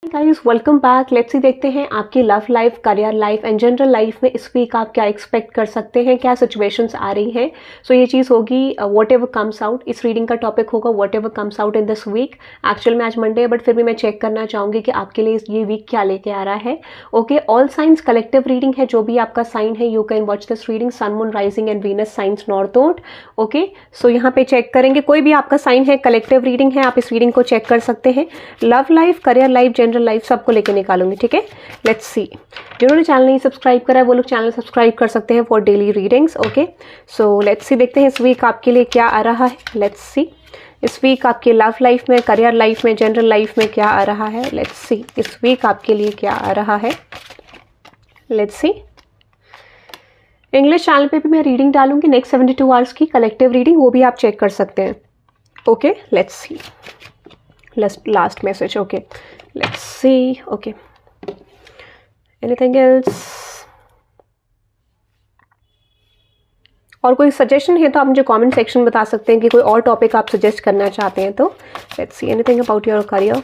Guys welcome back. Let's see देखते हैं आपकी love life, career life and general life में इस वीक आप क्या एक्सपेक्ट कर सकते हैं, क्या सिचुएशंस आ रही हैं। सो ये चीज़ होगी वॉट एवर कम्स आउट। इस रीडिंग का टॉपिक होगा whatever comes out in this week. Actual में आज मंडे है बट फिर भी मैं चेक करना चाहूँगी कि आपके लिए ये वीक क्या लेके आ रहा है। Okay, all signs collective reading है। जो भी आपका साइन है you can watch this reading, sun moon rising and Venus signs north node. Okay, so यहाँ पे चेक करेंगे, कोई भी आपका साइन है, कलेक्टिव रीडिंग है, आप इस रीडिंग को चेक कर सकते हैं। Love life, career life, general life सबको लेके निकालूंगी। ठीक है, लेट्स सी। जिन्होंने चैनल नहीं सब्सक्राइब करा है वो लोग चैनल सब्सक्राइब कर सकते हैं for daily readings. Okay, so let's see, देखते हैं इस वीक आपके लिए क्या आ रहा है। लेट्स सी इस वीक आपकी लव लाइफ में, करियर लाइफ में, जनरल लाइफ में क्या आ रहा है। लेट्स सी इस वीक आपके लिए क्या आ रहा है। लेट्स सी, इंग्लिश चैनल पे भी मैं रीडिंग डालूंगी नेक्स्ट 72 आवर्स की कलेक्टिव रीडिंग, वो भी आप चेक कर सकते हैं। Okay, let's see last message. Okay, let's see. Okay, anything else? और कोई सजेशन है तो आप मुझे कमेंट सेक्शन में बता सकते हैं कि कोई और टॉपिक आप सजेस्ट करना चाहते हैं तो। let's see anything about your career.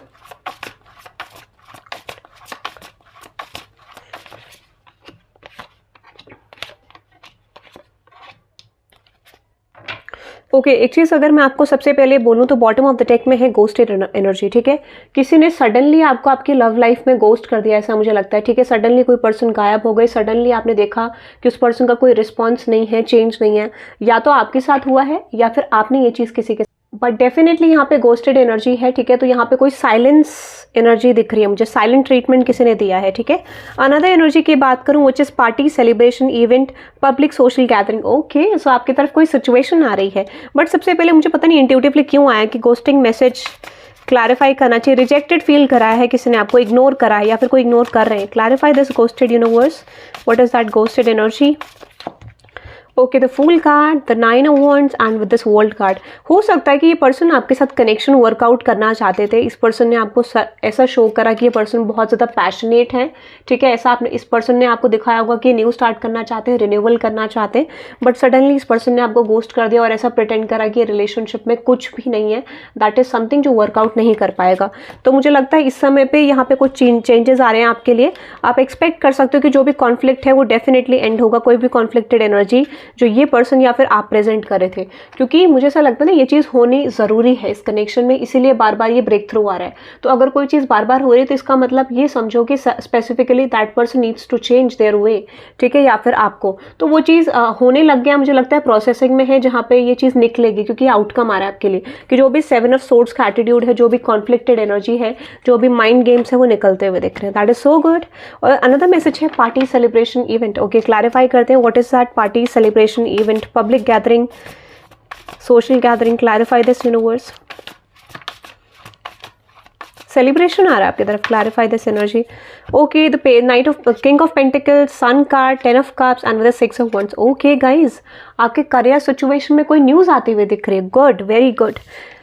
Okay, एक चीज़ अगर मैं आपको सबसे पहले बोलूँ तो बॉटम ऑफ द डेक में है गोस्टेड एनर्जी। ठीक है, किसी ने सडनली आपको आपकी लव लाइफ में गोस्ट कर दिया, ऐसा मुझे लगता है। ठीक है, सडनली कोई पर्सन गायब हो गए, सडनली आपने देखा कि उस पर्सन का कोई रिस्पॉन्स नहीं है, चेंज नहीं है, या तो आपके साथ हुआ है या फिर आपने ये चीज़ किसी के, बट डेफिनेटली यहाँ पे गोस्टेड एनर्जी है। ठीक है, तो यहाँ पे कोई साइलेंस एनर्जी दिख रही है मुझे, साइलेंट ट्रीटमेंट किसी ने दिया है। ठीक है, अनदर एनर्जी की बात करूँ which is party, celebration, event, public social gathering. Okay, so आपकी तरफ कोई सिचुएशन आ रही है, बट सबसे पहले मुझे पता नहीं इंट्यूटिवली क्यों आया कि गोस्टिंग मैसेज क्लैरिफाई करना चाहिए। रिजेक्टेड फील करा है किसी ने, आपको इग्नोर करा है या फिर कोई इग्नोर कर रहे हैं। Clarify this ghosted universe, what is that ghosted energy. Okay, the fool card, the 9 of wands and with this world card. हो सकता है कि ये पर्सन आपके साथ कनेक्शन वर्कआउट करना चाहते थे। इस पर्सन ने आपको ऐसा शो करा कि ये पर्सन बहुत ज़्यादा पैशनेट है। ठीक है, ऐसा आपने, इस पर्सन ने आपको दिखाया होगा कि न्यू स्टार्ट करना चाहते हैं, रिन्यूअल करना चाहते हैं, बट सडनली इस पर्सन ने आपको गोस्ट कर दिया और ऐसा प्रिटेंड करा कि रिलेशनशिप में कुछ भी नहीं है। दैट इज समथिंग जो वर्कआउट नहीं कर पाएगा। तो मुझे लगता है इस समय पे यहाँ पे कुछ चेंजेस आ रहे हैं आपके लिए। आप एक्सपेक्ट कर सकते हो कि जो भी कॉन्फ्लिक्ट है वो डेफिनेटली एंड होगा। कोई भी कॉन्फ्लिक्टेड एनर्जी जो ये पर्सन या फिर आप प्रेजेंट कर रहे थे, क्योंकि मुझे ऐसा लगता है ना ये चीज़ होनी ज़रूरी है इस कनेक्शन में, इसीलिए बार बार ये ब्रेक थ्रू आ रहा है। तो अगर कोई चीज़ बार बार हो रही है तो इसका मतलब ये समझो कि specifically that person needs to change their way. ठीक है, या फिर आपको तो वो चीज़ होने लग गया, मुझे लगता है प्रोसेसिंग में है, जहाँ पे ये चीज़ निकलेगी, क्योंकि आउटकम आ रहा है आपके लिए कि जो भी 7 ऑफ सोर्ड्स का एटीट्यूड है, जो भी कॉन्फ्लिक्टेड एनर्जी है, जो भी माइंड गेम्स है, वो निकलते हुए दिख रहे हैं। That is so good. और अनदर मैसेज है party, celebration, event. Okay, clarify करते हैं what is that party, celebration, event, public gathering, social gathering. Clarify this universe. Celebration आ रहा है आपकी तरफ, clarify this energy. Okay, the knight of king of pentacles, sun card, 10 of cups and with 6 of wands. Okay guys, आपके career situation में कोई news आती हुई दिख रही है। Good, very good.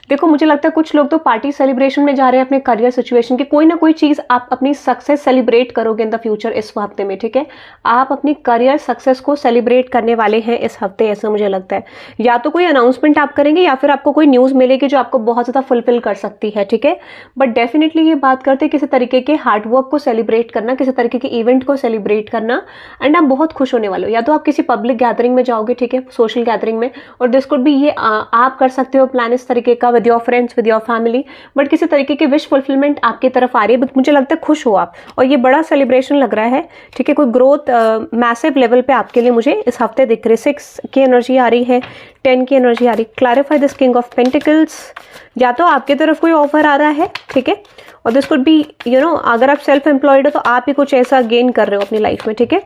देखो, मुझे लगता है कुछ लोग तो पार्टी सेलिब्रेशन में जा रहे हैं अपने करियर सिचुएशन की। कोई ना कोई चीज़ आप अपनी सक्सेस सेलिब्रेट करोगे इन द फ्यूचर इस हफ्ते में। ठीक है, आप अपनी करियर सक्सेस को सेलिब्रेट करने वाले हैं इस हफ्ते, ऐसा मुझे लगता है। या तो कोई अनाउंसमेंट आप करेंगे या फिर आपको कोई न्यूज़ मिलेगी जो आपको बहुत ज़्यादा फुलफिल कर सकती है। ठीक है, बट डेफिनेटली ये बात करते हैं किसी तरीके के हार्डवर्क को सेलिब्रेट करना, किसी तरीके के इवेंट को सेलिब्रेट करना, एंड आप बहुत खुश होने वाले हो। या तो आप किसी पब्लिक गैदरिंग में जाओगे, ठीक है, सोशल गैदरिंग में, और दिस कुड भी, ये आप कर सकते हो प्लान इस तरीके का with your friends, with your family, but किसी तरीके की विश फुलफिलमेंट आपकी तरफ आ रही है। मुझे लगता है खुश हो आप, और ये बड़ा सेलिब्रेशन लग रहा है। ठीक है, कोई ग्रोथ मैसिव लेवल पे आपके लिए मुझे इस हफ्ते दिख रही है। 6 की एनर्जी आ रही है, 10 की एनर्जी आ रही है। Clarify this king of pentacles. या तो आपकी तरफ कोई ऑफर आ रहा है, ठीक है, और दिस कुड बी अगर आप सेल्फ एम्प्लॉयड हो तो आप ही कुछ ऐसा गेन कर रहे हो अपनी लाइफ में। ठीक है,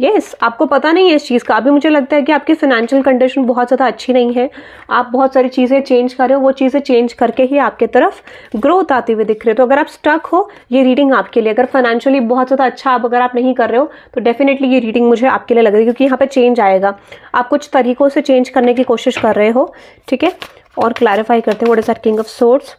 यस, आपको पता नहीं है इस चीज़ का। अभी मुझे लगता है कि आपकी फाइनेंशियल कंडीशन बहुत ज़्यादा अच्छी नहीं है, आप बहुत सारी चीज़ें चेंज कर रहे हो, वो चीज़ें चेंज करके ही आपके तरफ ग्रोथ आती हुई दिख रही है। तो अगर आप स्टक हो, ये रीडिंग आपके लिए। अगर फाइनेंशियली बहुत ज़्यादा अच्छा अगर आप नहीं कर रहे हो तो डेफिनेटली ये रीडिंग मुझे आपके लिए लग रही है, क्योंकि यहाँ पे चेंज आएगा। आप कुछ तरीकों से चेंज करने की कोशिश कर रहे हो। ठीक है, और क्लैरिफाई करते हैं what is that king of swords.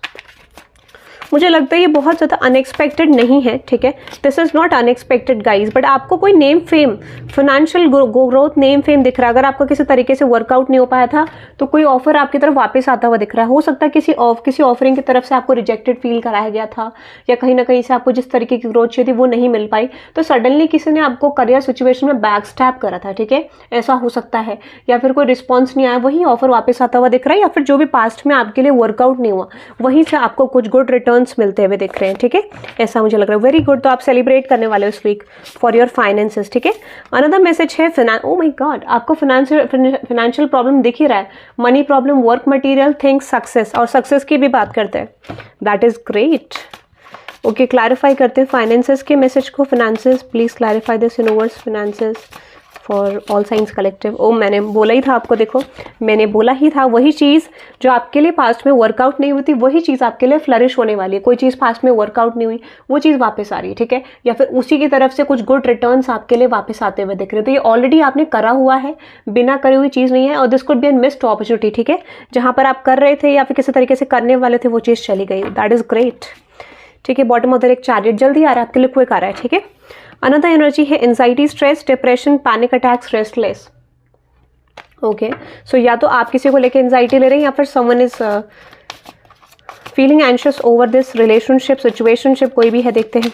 मुझे लगता है ये बहुत ज़्यादा अनएक्सपेक्टेड नहीं है, ठीक है, this is not unexpected guys, but आपको कोई name fame, financial growth, name fame दिख रहा है। अगर आपका किसी तरीके से वर्कआउट नहीं हो पाया था तो कोई ऑफर आपकी तरफ वापस आता हुआ दिख रहा है। हो सकता है किसी ऑफरिंग की तरफ से आपको रिजेक्टेड फील कराया गया था, या कहीं ना कहीं से आपको जिस तरीके की ग्रोथ चाहिए थी वो नहीं मिल पाई, तो सडनली किसी ने आपको करियर सिचुएशन में बैक स्टैप करा था, ठीक है, ऐसा हो सकता है। या फिर कोई रिस्पॉन्स नहीं आया, वही ऑफर वापस आता हुआ दिख रहा है, या फिर जो भी पास्ट में आपके लिए वर्कआउट नहीं हुआ वहीं से आपको कुछ गुड रिटर्न्स मिलते हुए दिख रहे हैं, ठीक है, ऐसा मुझे लग रहा है। वेरी गुड, तो आप सेलिब्रेट करने वाले हो इस वीक फॉर योर फाइनेंसेस, ठीक है। अनदर मैसेज है ओ माय गॉड, आपको फाइनेंशियल प्रॉब्लम दिख ही रहा है, money problem, work material, things, success, और सक्सेस की भी बात करते हैं, that is great. Okay, clarify करते हैं फाइनेंसेस के मैसेज को। Finances, please clarify this universe, finances for all signs collective. Oh, मैंने बोला ही था आपको, देखो मैंने बोला ही था, वही चीज़ जो आपके लिए पास्ट में वर्कआउट नहीं हुई थी वही चीज़ आपके लिए फ्लरिश होने वाली है। कोई चीज़ पास्ट में वर्कआउट नहीं हुई, वो चीज़ वापस आ रही है, ठीक है, या फिर उसी की तरफ से कुछ गुड रिटर्न्स आपके लिए वापस आते हुए दिख रहे हैं। तो ये ऑलरेडी आपने करा हुआ है, बिना करी हुई चीज़ नहीं है, और this could be an missed opportunity, ठीक है, जहाँ पर आप कर रहे थे या फिर किसी तरीके से करने वाले थे वो चीज़ चली गई, दैट इज ग्रेट, ठीक है। बॉटम ऑफ द एक चैरियट जल्दी आ रहा है आपके लिए, क्विक आ रहा है, ठीक है। अनदर एनर्जी है anxiety, stress, depression, panic attacks, restless. Okay, so या तो आप किसी को लेके एंजाइटी ले रहे हैं, या फिर someone is feeling anxious over this relationship, situationship, कोई भी है, देखते हैं।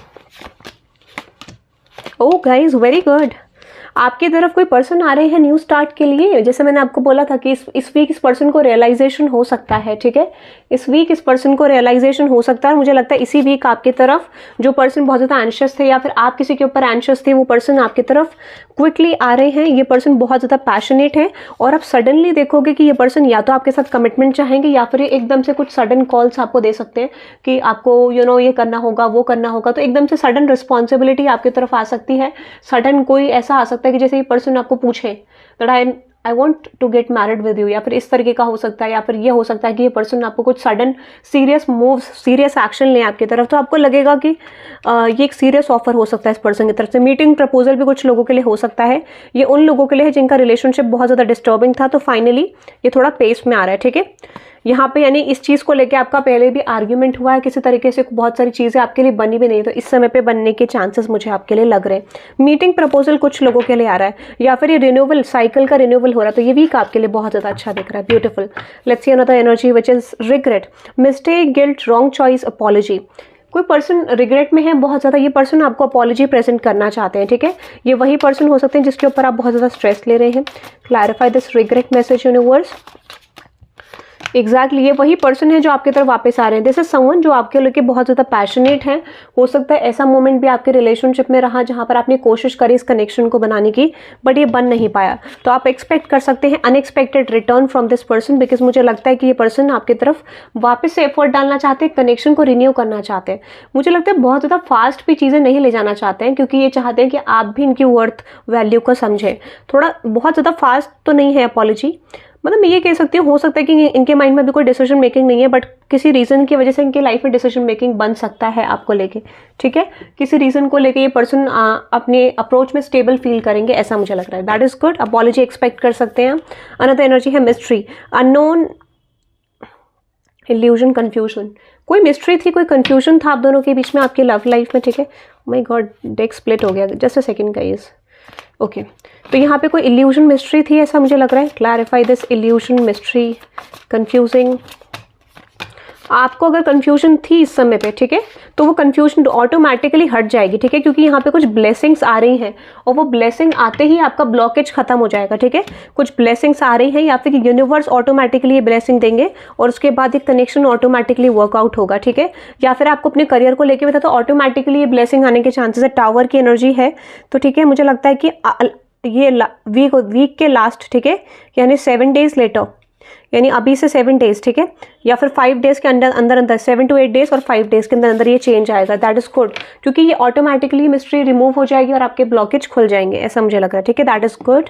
ओ गाइज, वेरी गुड, आपकी तरफ कोई पर्सन आ रहे हैं न्यू स्टार्ट के लिए। जैसे मैंने आपको बोला था कि इस वीक इस पर्सन को रियलाइजेशन हो सकता है, ठीक है, इस वीक इस पर्सन को रियलाइजेशन हो सकता है। मुझे लगता है इसी वीक आपकी तरफ जो पर्सन बहुत ज़्यादा एंशियस थे, या फिर आप किसी के ऊपर एंशियस थे, वो पर्सन आपकी तरफ क्विकली आ रहे हैं। ये पर्सन बहुत ज़्यादा पैशनेट है, और आप सडनली देखोगे कि ये पर्सन या तो आपके साथ कमिटमेंट चाहेंगे, या फिर एकदम से कुछ सडन कॉल्स आपको दे सकते हैं कि आपको ये करना होगा, वो करना होगा। तो एकदम से सडन रिस्पॉन्सिबिलिटी आपकी तरफ आ सकती है, सडन कोई ऐसा आ सकता है कि जैसे ये पर्सन आपको पूछे that I want to get married with you, या फिर इस तरीके का हो सकता है। या फिर ये हो सकता है कि ये पर्सन आपको कुछ sudden serious moves, serious action लें आपकी तरफ, तो आपको लगेगा कि ये एक सीरियस ऑफर हो सकता है इस पर्सन की तरफ से। मीटिंग प्रपोजल भी कुछ लोगों के लिए हो सकता है। ये उन लोगों के लिए है जिनका रिलेशनशिप बहुत ज़्यादा डिस्टर्बिंग था, तो फाइनली ये थोड़ा पेस में आ रहा है, ठीक है। यहाँ पे यानी इस चीज़ को लेके आपका पहले भी आर्ग्यूमेंट हुआ है किसी तरीके से, बहुत सारी चीज़ें आपके लिए बनी भी नहीं, तो इस समय पे बनने के चांसेस मुझे आपके लिए लग रहे हैं। मीटिंग प्रपोजल कुछ लोगों के लिए आ रहा है, या फिर ये रिन्यूअल, साइकिल का रिन्यूअल हो रहा है, तो ये वीक आपके लिए बहुत ज़्यादा अच्छा दिख रहा है। Beautiful. Let's see another energy which is regret, mistake, guilt, wrong choice, apology. कोई पर्सन रिग्रेट में है बहुत ज़्यादा, ये पर्सन आपको अपॉलॉजी प्रेजेंट करना चाहते हैं, ठीक है। ये वही पर्सन हो सकते हैं जिसके ऊपर आप बहुत ज़्यादा स्ट्रेस ले रहे हैं। Clarify this regret message universe. Exactly, ये वही पर्सन है जो आपकी तरफ वापस आ रहे हैं। दिस इज समवन जो आपके लेके बहुत ज़्यादा पैशनेट है। हो सकता है ऐसा मोमेंट भी आपके रिलेशनशिप में रहा जहाँ पर आपने कोशिश करी इस कनेक्शन को बनाने की, बट ये बन नहीं पाया। तो आप एक्सपेक्ट कर सकते हैं unexpected return from this person, because मुझे लगता है कि ये पर्सन आपकी तरफ वापस से एफर्ट डालना चाहते हैं, कनेक्शन को रिन्यू करना चाहते हैं। मुझे लगता है बहुत ज़्यादा फास्ट भी चीज़ें नहीं ले जाना चाहते हैं, क्योंकि ये चाहते हैं कि आप भी इनकी वर्थ वैल्यू को समझें। थोड़ा बहुत ज़्यादा फास्ट तो नहीं है अपॉलॉजी, मतलब मैं ये कह सकती हूँ, हो सकता है कि इनके माइंड में भी कोई डिसीजन मेकिंग नहीं है, बट किसी रीज़न की वजह से इनकी लाइफ में डिसीजन मेकिंग बन सकता है आपको लेके, ठीक है। किसी रीज़न को लेके ये पर्सन अपने अप्रोच में स्टेबल फील करेंगे, ऐसा मुझे लग रहा है। That is good, apology expect कर सकते हैं। अनदर एनर्जी है मिस्ट्री, अननोन, इल्यूजन, कंफ्यूजन। कोई मिस्ट्री थी, कोई कंफ्यूजन था आप दोनों के बीच में आपकी लव लाइफ में, ठीक है। माय गॉड, डेक स्प्लिट हो गया, just a second guys. Okay, तो यहाँ पे कोई इल्यूजन मिस्ट्री थी, ऐसा मुझे लग रहा है। Clarify this illusion, mystery, confusing. आपको अगर कंफ्यूजन थी इस समय पे, ठीक है, तो वो कंफ्यूजन ऑटोमेटिकली हट जाएगी, ठीक है, क्योंकि यहाँ पे कुछ ब्लेसिंग्स आ रही हैं, और वो ब्लेसिंग आते ही आपका ब्लॉकेज खत्म हो जाएगा, ठीक है। कुछ ब्लेसिंग्स आ रही हैं, या फिर यूनिवर्स ऑटोमेटिकली ये ब्लेसिंग देंगे, और उसके बाद एक कनेक्शन ऑटोमेटिकली वर्कआउट होगा, ठीक है। या फिर आपको अपने करियर को लेकर बता, तो ऑटोमेटिकली ये ब्लेसिंग आने के चांसेस है। टावर की एनर्जी है, तो ठीक है, मुझे लगता है कि ये वीक के लास्ट, ठीक है, यानी 7 डेज लेटर, यानी अभी से 7 डेज, ठीक है, या फिर 5 डेज के अंदर 7 to 8 डेज और 5 डेज के अंदर ये चेंज आएगा। दैट इज गुड, क्योंकि ये ऑटोमेटिकली मिस्ट्री रिमूव हो जाएगी और आपके ब्लॉकेज खुल जाएंगे, ऐसा मुझे लग रहा है, ठीक है। That is good.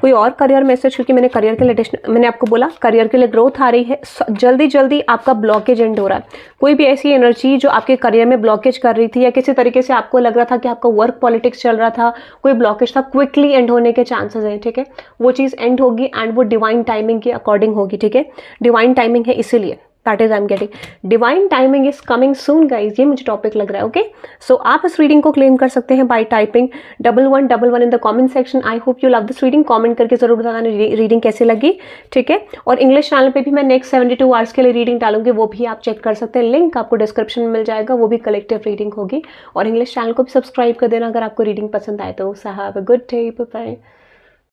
कोई और करियर मैसेज, क्योंकि मैंने करियर के लिए मैंने आपको बोला करियर के लिए ग्रोथ आ रही है, जल्दी जल्दी आपका ब्लॉकेज एंड हो रहा है। कोई भी ऐसी एनर्जी जो आपके करियर में ब्लॉकेज कर रही थी, या किसी तरीके से आपको लग रहा था कि आपका वर्क पॉलिटिक्स चल रहा था, कोई ब्लॉकेज था, क्विकली एंड होने के चांसेस हैं, ठीक है। वो चीज़ एंड होगी, एंड वो डिवाइन टाइमिंग के अकॉर्डिंग होगी, ठीक है। डिवाइन टाइमिंग है इसीलिए, that is I am getting divine timing is coming soon guys, ये मुझे टॉपिक लग रहा है। ओके सो आप इस रीडिंग को क्लेम कर सकते हैं bye typing 1111 in the comment section. I hope you love this reading, comment करके जरूर बताना रीडिंग कैसी लगी, ठीक है। और इंग्लिश चैनल पे भी मैं नेक्स्ट 72 आवर्स के लिए रीडिंग डालूंगी, वो भी आप चेक कर सकते हैं, लिंक आपको डिस्क्रिप्शन में मिल जाएगा, वो भी कलेक्टिव रीडिंग होगी। और इंग्लिश चैनल को भी सब्सक्राइब कर देना अगर आपको रीडिंग पसंद आए तो। So have a good day, bye bye.